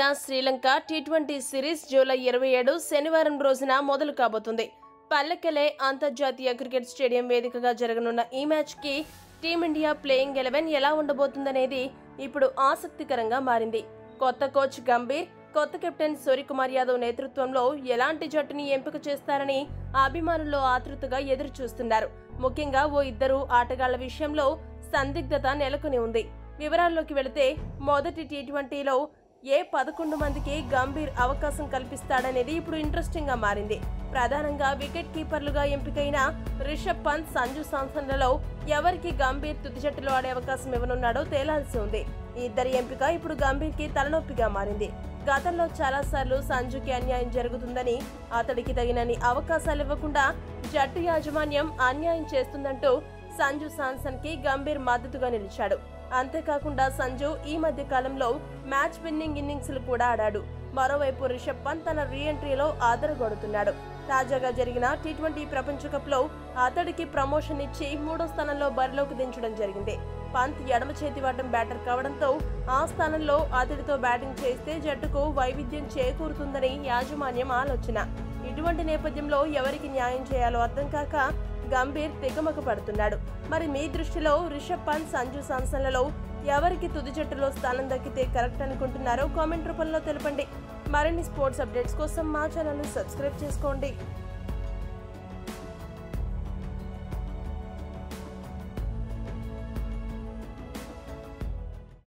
Team India Sri Lanka T20 series July 27 శనివారం రోజున మొదలు కాబోతుంది. పల్లెకెలే అంతర్జాతీయ క్రికెట్ స్టేడియం వేదికగా జరగనున్న ఈ మ్యాచ్కి టీమిండియా ప్లేయింగ్ 11 ఎలా ఉండబోతుందనేది ఇప్పుడు ఆసక్తికరంగా మారింది. కొత్త కోచ్ గంభీర్, కొత్త కెప్టెన్ సూర్యకుమార్ యాదవ్ నేతృత్వంలో ఎలాంటి జట్టుని ఎంపిక చేస్తారని అభిమానుల్లో ఆతృతగా ఎదురు చూస్తున్నారు. ముఖ్యంగా ఓ ఇద్దరు ఆటగాళ్ల విషయంలో సందిగ్ధత నెలకొని ఉంది. వివరాల్లోకి వెళితే మొదటి టీ20లో ఏ 11 మందికి గంభీర్ అవకాశం కల్పిస్తాడనేది ఇప్పుడు ఇంట్రెస్టింగ్ గా మారింది. ప్రధానంగా వికెట్ కీపర్లుగా ఎంపికైన రిషబ్ పంత్, సంజు శాంసన్లలో ఎవరికి గంభీర్ తుది జట్టులో ఆడే అవకాశం ఇవ్వనున్నాడో తేలాల్సి ఉంది. ఈ ఇద్దరి ఎంపిక ఇప్పుడు గంభీర్ కి తలనొప్పిగా మారింది. గతంలో చాలా సార్లు సంజుకి అన్యాయం జరుగుతుందని, అతడికి తగినన్ని అవకాశాలు ఇవ్వకుండా జట్టు యాజమాన్యం అన్యాయం చేస్తుందంటూ సంజు శాంసన్ కి గంభీర్ మద్దతుగా నిలిచాడు. అంతేకాకుండా సంజు ఈ మధ్య కాలంలో మ్యాచ్ విన్నింగ్ ఇన్నింగ్స్లు కూడా ఆడాడు. మరోవైపు రిషబ్ పంత్ తన రీఎంట్రీలో ఆదరగొడుతున్నాడు. తాజాగా జరిగిన టీ20 ప్రపంచ కప్ లో అతడికి ప్రమోషన్ ఇచ్చి 3వ స్థానంలో బరిలోకి దించడం జరిగింది. పంత్ ఎడమ చేతివాటం బ్యాటర్ కావడంతో ఆ స్థానంలో అతడితో బ్యాటింగ్ చేస్తే జట్టుకు వైవిధ్యం చేకూరుతుందని యాజమాన్యం ఆలోచన. ఇటువంటి నేపథ్యంలో ఎవరికి న్యాయం చేయాలో అర్థం కాక గంభీర్ తికమక పడుతున్నాడు. మరి మీ దృష్టిలో రిషబ్ పంత్, సంజు శాంసన్లలో ఎవరికి తుది జట్టులో స్థానం దక్కితే కరెక్ట్ అనుకుంటున్నారో కామెంట్ రూపంలో తెలపండి. మరిన్ని స్పోర్ట్స్ అప్డేట్స్ కోసం మా ఛానల్ ని సబ్స్క్రైబ్ చేసుకోండి.